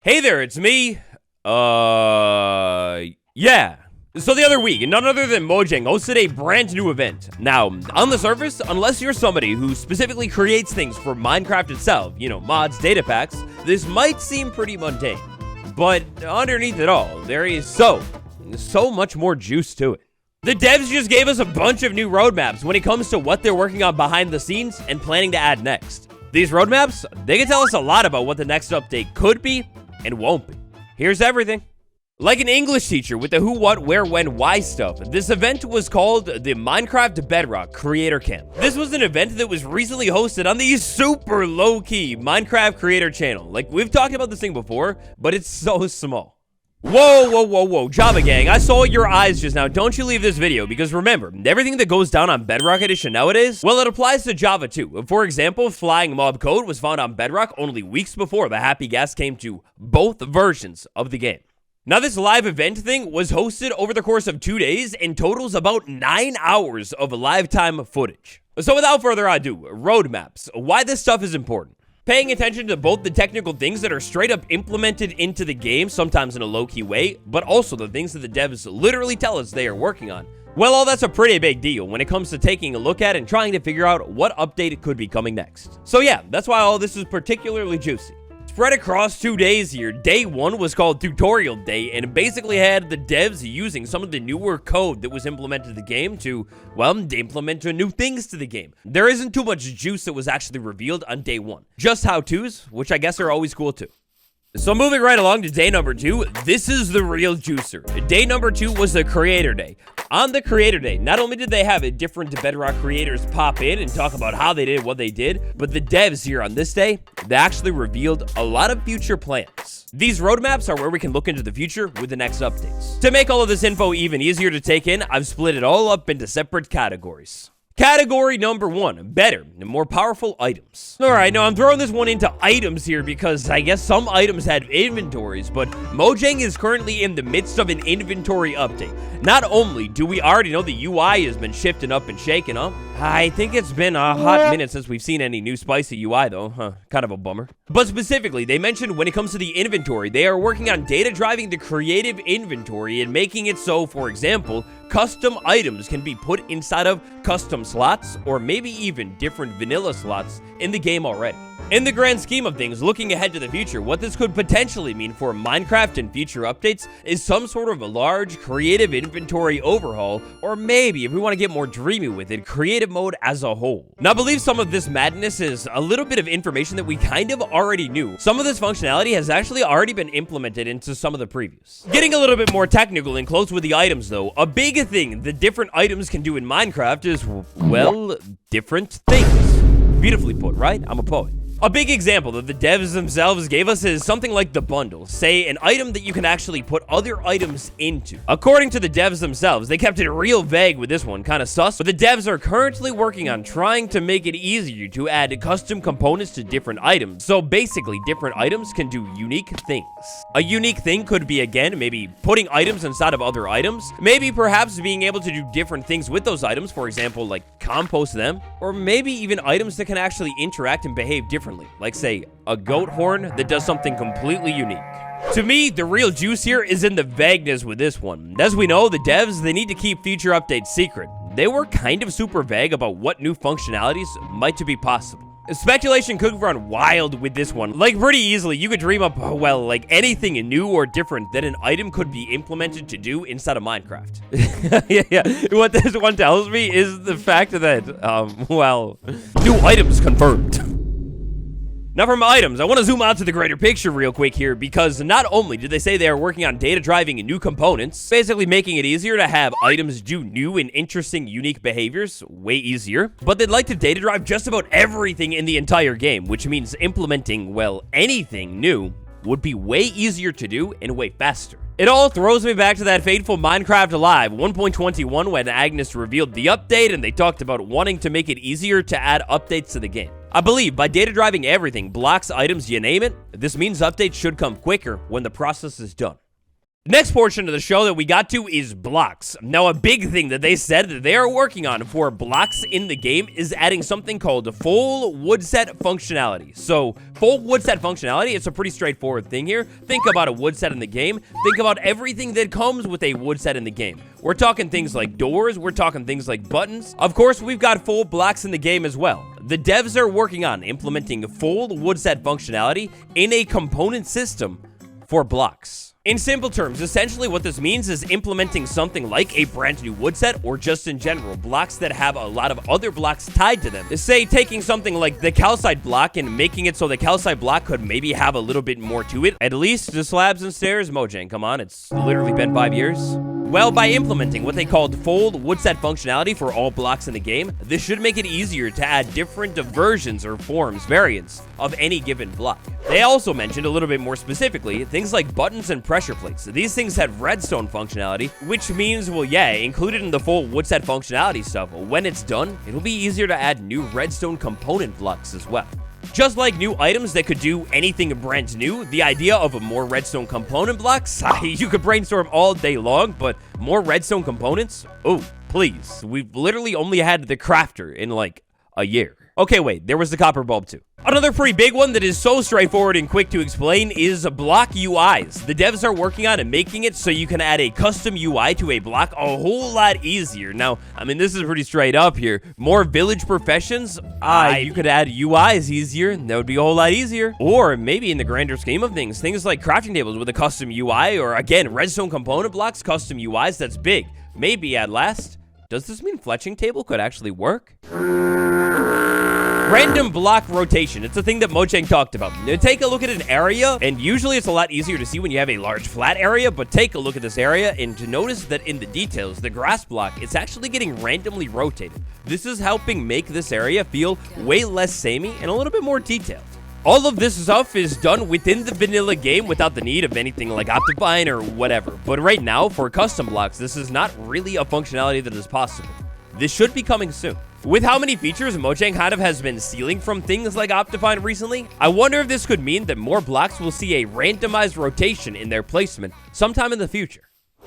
Hey there, it's me. Yeah. So the other week, none other than Mojang hosted a brand new event. Now, on the surface, unless you're somebody who specifically creates things for Minecraft itself, mods, data packs, this might seem pretty mundane. But underneath it all, there is so much more juice to it. The devs just gave us a bunch of new roadmaps when it comes to what they're working on behind the scenes and planning to add next. These roadmaps, they can tell us a lot about what the next update could be and won't be. Here's everything. Like an English teacher with the who, what, where, when, why stuff, this event was called the Minecraft Bedrock Creator Camp. This was an event that was recently hosted on the super low-key Minecraft creator channel. Like, we've talked about this thing before, but it's so small. Whoa, Java gang, I saw your eyes just now. Don't you leave this video, because remember, everything that goes down on Bedrock Edition nowadays, well, it applies to Java too. For example, flying mob code was found on Bedrock only weeks before the happy gas came to both versions of the game. Now, this live event thing was hosted over the course of 2 days and totals about 9 hours of live time footage. So without further ado, roadmaps, why this stuff is important. Paying attention to both the technical things that are straight up implemented into the game, sometimes in a low-key way, but also the things that the devs literally tell us they are working on. Well, all that's a pretty big deal when it comes to taking a look at and trying to figure out what update could be coming next. So yeah, that's why all this is particularly juicy. Spread across 2 days here, day 1 was called Tutorial Day, and it basically had the devs using some of the newer code that was implemented to the game to, well, implement new things to the game. There isn't too much juice that was actually revealed on day 1. Just how-tos, which I guess are always cool too. So moving right along to day number 2, this is the real juicer. Day number 2 was the Creator Day. On the Creator Day, not only did they have different Bedrock creators pop in and talk about how they did what they did, but the devs here on this day, they actually revealed a lot of future plans. These roadmaps are where we can look into the future with the next updates. To make all of this info even easier to take in, I've split it all up into separate categories. Category number 1, better and more powerful items. Alright, now I'm throwing this one into items here because I guess some items had inventories, but Mojang is currently in the midst of an inventory update. Not only do we already know the UI has been shifting up and shaking up, I think it's been a hot minute since we've seen any new spicy UI though, kind of a bummer. But specifically, they mentioned when it comes to the inventory, they are working on data driving the creative inventory and making it so, for example, custom items can be put inside of custom slots or maybe even different vanilla slots in the game already. In the grand scheme of things, looking ahead to the future, what this could potentially mean for Minecraft and future updates is some sort of a large creative inventory overhaul, or maybe, if we want to get more dreamy with it, creative mode as a whole. Now, I believe some of this madness is a little bit of information that we kind of already knew. Some of this functionality has actually already been implemented into some of the previews. Getting a little bit more technical and close with the items, though, a big thing the different items can do in Minecraft is, well, different things. Beautifully put, right? I'm a poet. A big example that the devs themselves gave us is something like the bundle, say an item that you can actually put other items into. According to the devs themselves, they kept it real vague with this one, kind of sus, but the devs are currently working on trying to make it easier to add custom components to different items. So basically, different items can do unique things. A unique thing could be, again, maybe putting items inside of other items, maybe perhaps being able to do different things with those items, for example, like compost them, or maybe even items that can actually interact and behave differently. Like, say, a goat horn that does something completely unique. To me, the real juice here is in the vagueness with this one. As we know, the devs, they need to keep future updates secret. They were kind of super vague about what new functionalities might be possible. Speculation could run wild with this one. Like, pretty easily, you could dream up, well, like anything new or different that an item could be implemented to do inside of Minecraft. yeah. What this one tells me is the fact that, well, new items confirmed. Now from items, I want to zoom out to the greater picture real quick here, because not only did they say they are working on data driving and new components, basically making it easier to have items do new and interesting unique behaviors, way easier, but they'd like to data drive just about everything in the entire game, which means implementing, well, anything new would be way easier to do and way faster. It all throws me back to that fateful Minecraft Live 1.21 when Agnes revealed the update and they talked about wanting to make it easier to add updates to the game. I believe by data driving everything, blocks, items, you name it, this means updates should come quicker when the process is done. Next portion of the show that we got to is blocks. Now, a big thing that they said that they are working on for blocks in the game is adding something called full wood set functionality. So, full wood set functionality, it's a pretty straightforward thing here. Think about a wood set in the game. Think about everything that comes with a wood set in the game. We're talking things like doors. We're talking things like buttons. Of course, we've got full blocks in the game as well. The devs are working on implementing full wood set functionality in a component system for blocks. In simple terms, essentially what this means is implementing something like a brand new wood set, or just in general, blocks that have a lot of other blocks tied to them. Say, taking something like the calcite block and making it so the calcite block could maybe have a little bit more to it. At least the slabs and stairs, Mojang, come on, it's literally been 5 years. Well, by implementing what they called full wood set functionality for all blocks in the game, this should make it easier to add different versions or forms, variants of any given block. They also mentioned a little bit more specifically things like buttons and pressure plates. These things have redstone functionality, which means, well, yeah, included in the full wood set functionality stuff, when it's done, it'll be easier to add new redstone component blocks as well. Just like new items that could do anything brand new, the idea of more redstone component blocks, you could brainstorm all day long, but more redstone components? Oh, please. We've literally only had the crafter in like a year. Okay, wait, there was the copper bulb too. Another pretty big one that is so straightforward and quick to explain is block UIs. The devs are working on and making it so you can add a custom UI to a block a whole lot easier. Now, I mean, this is pretty straight up here. More village professions, you could add UIs easier. That would be a whole lot easier. Or maybe in the grander scheme of things like crafting tables with a custom UI, or again, redstone component blocks, custom UIs, that's big. Maybe at last, does this mean fletching table could actually work? Random block rotation. It's a thing that Mojang talked about. Now, take a look at an area, and usually it's a lot easier to see when you have a large flat area, but take a look at this area and to notice that in the details, the grass block, it's actually getting randomly rotated. This is helping make this area feel way less samey and a little bit more detailed. All of this stuff is done within the vanilla game without the need of anything like Optifine or whatever. But right now, for custom blocks, this is not really a functionality that is possible. This should be coming soon. With how many features Mojang kind of has been stealing from things like Optifine recently, I wonder if this could mean that more blocks will see a randomized rotation in their placement sometime in the future.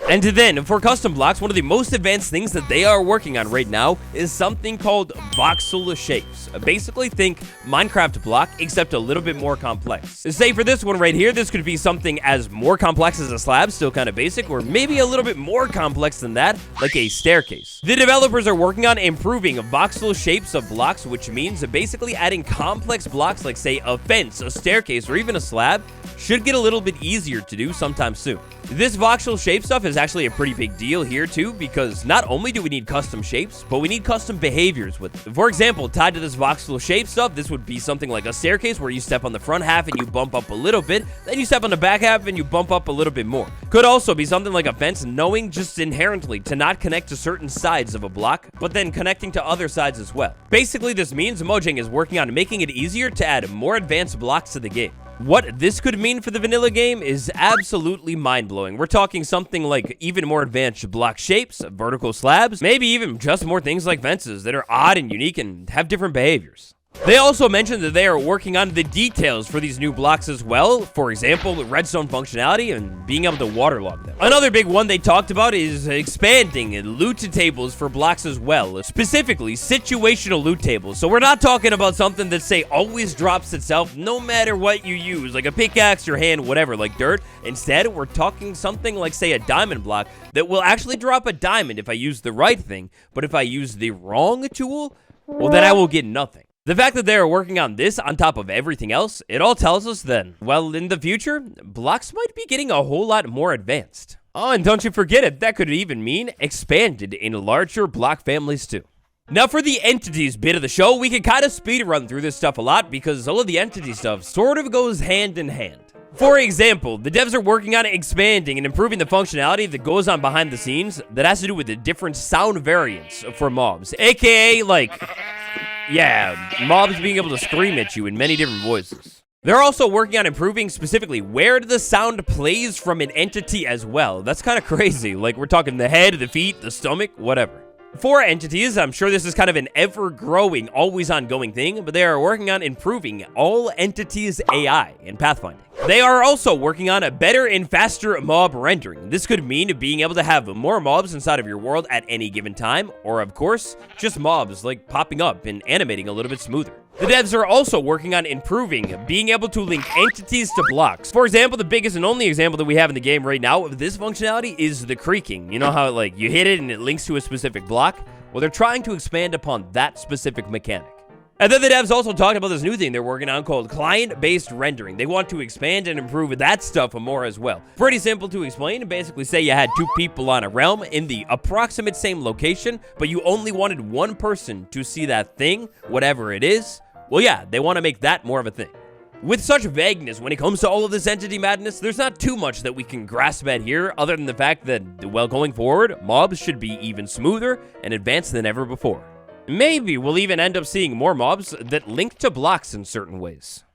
And then, for custom blocks, one of the most advanced things that they are working on right now is something called voxel shapes. Basically, think Minecraft block, except a little bit more complex. Say for this one right here, this could be something as more complex as a slab, still kind of basic, or maybe a little bit more complex than that, like a staircase. The developers are working on improving voxel shapes of blocks, which means basically adding complex blocks like, say, a fence, a staircase, or even a slab should get a little bit easier to do sometime soon. This voxel shape stuff is actually a pretty big deal here too, because not only do we need custom shapes, but we need custom behaviors with it. For example, tied to this voxel shape stuff, this would be something like a staircase where you step on the front half and you bump up a little bit, then you step on the back half and you bump up a little bit more. Could also be something like a fence, knowing just inherently to not connect to certain sides of a block, but then connecting to other sides as well. Basically, this means Mojang is working on making it easier to add more advanced blocks to the game. What this could mean for the vanilla game is absolutely mind-blowing. We're talking something like even more advanced block shapes, vertical slabs, maybe even just more things like fences that are odd and unique and have different behaviors. They also mentioned that they are working on the details for these new blocks as well. For example, redstone functionality and being able to waterlog them. Another big one they talked about is expanding loot tables for blocks as well. Specifically, situational loot tables. So we're not talking about something that, say, always drops itself no matter what you use, like a pickaxe, your hand, whatever, like dirt. Instead, we're talking something like, say, a diamond block that will actually drop a diamond if I use the right thing. But if I use the wrong tool, well, then I will get nothing. The fact that they are working on this on top of everything else, it all tells us then, well, in the future, blocks might be getting a whole lot more advanced. Oh, and don't you forget it, that could even mean expanded in larger block families too. Now for the entities bit of the show, we can kind of speed run through this stuff a lot because all of the entity stuff sort of goes hand in hand. For example, the devs are working on expanding and improving the functionality that goes on behind the scenes that has to do with the different sound variants for mobs, aka like... yeah, mobs being able to scream at you in many different voices. They're also working on improving specifically where the sound plays from an entity as well. That's kind of crazy. Like, we're talking the head, the feet, the stomach, whatever. For entities, I'm sure this is kind of an ever-growing, always ongoing thing, but they are working on improving all entities' AI in pathfinding. They are also working on a better and faster mob rendering. This could mean being able to have more mobs inside of your world at any given time, or of course, just mobs like popping up and animating a little bit smoother. The devs are also working on improving being able to link entities to blocks. For example, the biggest and only example that we have in the game right now of this functionality is the creaking. You know how like you hit it and it links to a specific block? Well, they're trying to expand upon that specific mechanic. And then the devs also talked about this new thing they're working on called client-based rendering. They want to expand and improve that stuff more as well. Pretty simple to explain. Basically, say you had two people on a realm in the approximate same location, but you only wanted one person to see that thing, whatever it is. Well, yeah, they want to make that more of a thing. With such vagueness when it comes to all of this entity madness, there's not too much that we can grasp at here other than the fact that, well, going forward, mobs should be even smoother and advanced than ever before. Maybe we'll even end up seeing more mobs that link to blocks in certain ways.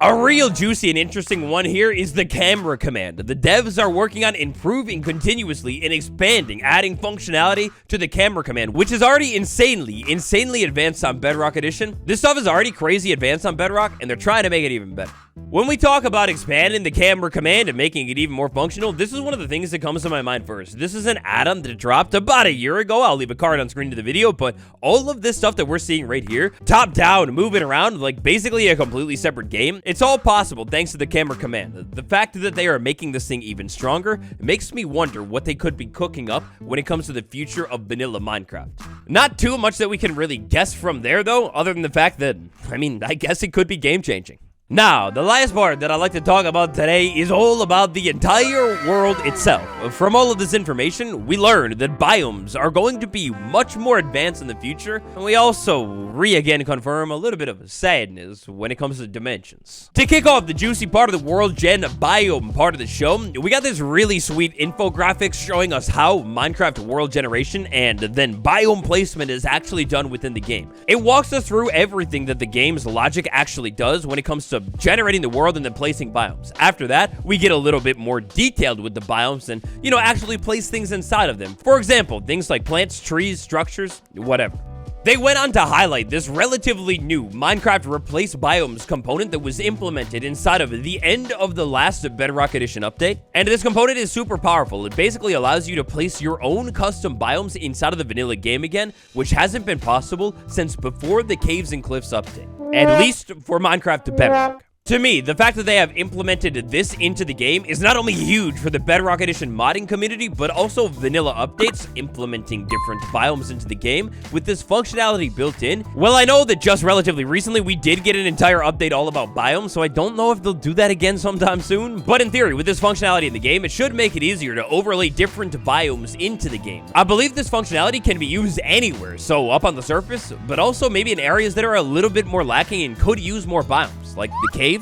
A real juicy and interesting one here is the camera command. The devs are working on improving continuously and expanding, adding functionality to the camera command, which is already insanely advanced on Bedrock Edition. This stuff is already crazy advanced on Bedrock, and they're trying to make it even better. When we talk about expanding the camera command and making it even more functional, this is one of the things that comes to my mind first. This is an add-on that dropped about a year ago. I'll leave a card on screen to the video, but all of this stuff that we're seeing right here, top down, moving around, like basically a completely separate game, it's all possible thanks to the camera command. The fact that they are making this thing even stronger makes me wonder what they could be cooking up when it comes to the future of vanilla Minecraft. Not too much that we can really guess from there though, other than the fact that, I guess it could be game-changing. Now, the last part that I'd like to talk about today is all about the entire world itself. From all of this information, we learned that biomes are going to be much more advanced in the future, and we also again confirm a little bit of sadness when it comes to dimensions. To kick off the juicy part of the world gen biome part of the show, we got this really sweet infographics showing us how Minecraft world generation and then biome placement is actually done within the game. It walks us through everything that the game's logic actually does when it comes to generating the world and then placing biomes. After that, we get a little bit more detailed with the biomes and, actually place things inside of them. For example, things like plants, trees, structures, whatever. They went on to highlight this relatively new Minecraft Replace Biomes component that was implemented inside of the end of the last Bedrock Edition update. And this component is super powerful. It basically allows you to place your own custom biomes inside of the vanilla game again, which hasn't been possible since before the Caves and Cliffs update. At least for Minecraft Bedrock. To me, the fact that they have implemented this into the game is not only huge for the Bedrock Edition modding community, but also vanilla updates implementing different biomes into the game with this functionality built in. Well, I know that just relatively recently, we did get an entire update all about biomes, so I don't know if they'll do that again sometime soon. But in theory, with this functionality in the game, it should make it easier to overlay different biomes into the game. I believe this functionality can be used anywhere, so up on the surface, but also maybe in areas that are a little bit more lacking and could use more biomes, like the cave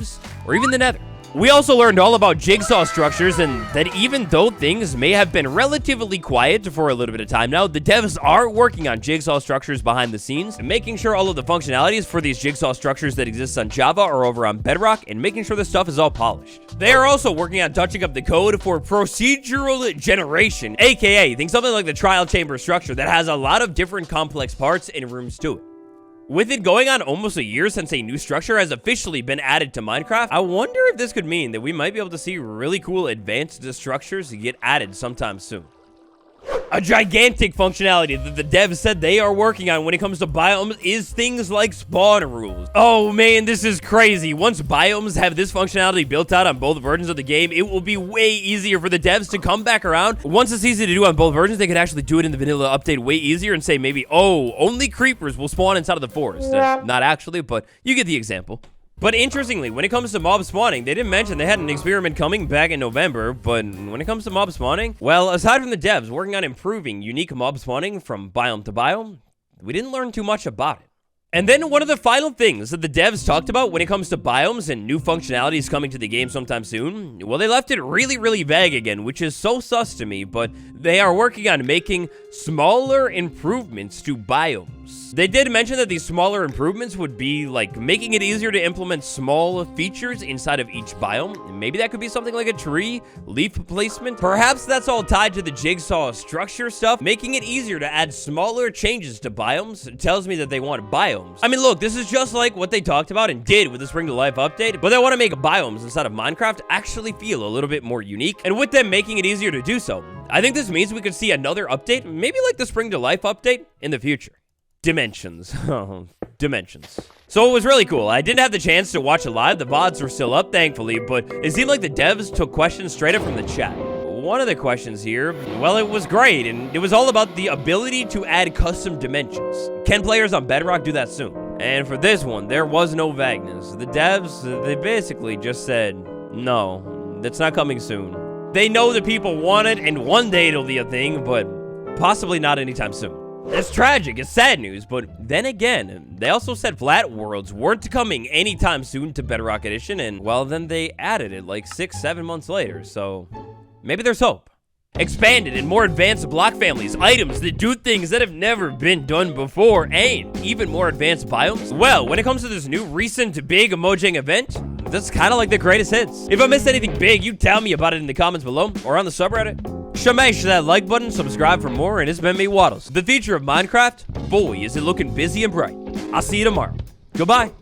or even the nether. We also learned all about jigsaw structures and that even though things may have been relatively quiet for a little bit of time now, the devs are working on jigsaw structures behind the scenes, making sure all of the functionalities for these jigsaw structures that exist on Java are over on Bedrock and making sure the stuff is all polished. They are also working on touching up the code for procedural generation, aka think something like the trial chamber structure that has a lot of different complex parts and rooms to it. With it going on almost a year since a new structure has officially been added to Minecraft, I wonder if this could mean that we might be able to see really cool advanced structures get added sometime soon. A gigantic functionality that the devs said they are working on when it comes to biomes is things like spawn rules. Oh man, this is crazy. Once biomes have this functionality built out on both versions of the game, it will be way easier for the devs to come back around. Once it's easy to do on both versions, they could actually do it in the vanilla update way easier and say maybe, oh, only creepers will spawn inside of the forest. Not actually, but you get the example. But interestingly, when it comes to mob spawning, they didn't mention they had an experiment coming back in November, but when it comes to mob spawning, well, aside from the devs working on improving unique mob spawning from biome to biome, we didn't learn too much about it. And then one of the final things that the devs talked about when it comes to biomes and new functionalities coming to the game sometime soon, well, they left it really vague again, which is so sus to me, but they are working on making smaller improvements to biomes. biomes. They did mention that these smaller improvements would be like making it easier to implement small features inside of each biome. Maybe that could be something like a tree, leaf placement. Perhaps that's all tied to the jigsaw structure stuff, making it easier to add smaller changes to biomes. It tells me that they want biomes. I mean, look, this is just like what they talked about and did with the Spring to Life update, but they want to make biomes inside of Minecraft actually feel a little bit more unique. And with them making it easier to do so, I think this means we could see another update, maybe like the Spring to Life update, in the future. Dimensions. Dimensions. So it was really cool. I didn't have the chance to watch it live. The VODs were still up, thankfully, but it seemed like the devs took questions straight up from the chat. One of the questions here, well, it was great, and it was all about the ability to add custom dimensions. Can players on Bedrock do that soon? And for this one, there was no vagueness. The devs, they basically just said, no, that's not coming soon. They know that people want it, and one day it'll be a thing, but possibly not anytime soon. It's tragic, it's sad news, but then again, they also said flat worlds weren't coming anytime soon to Bedrock Edition, and well, then they added it like 6-7 months later, so maybe there's hope. Expanded and more advanced block families, items that do things that have never been done before, and even more advanced biomes. Well, when it comes to this new recent big mojang event, that's kind of like the greatest hits. If I missed anything big, you tell me about it in the comments below or on the subreddit. Smash that like button, subscribe for more, and it's been me, Waddles. The future of Minecraft, boy, is it looking busy and bright. I'll see you tomorrow. Goodbye.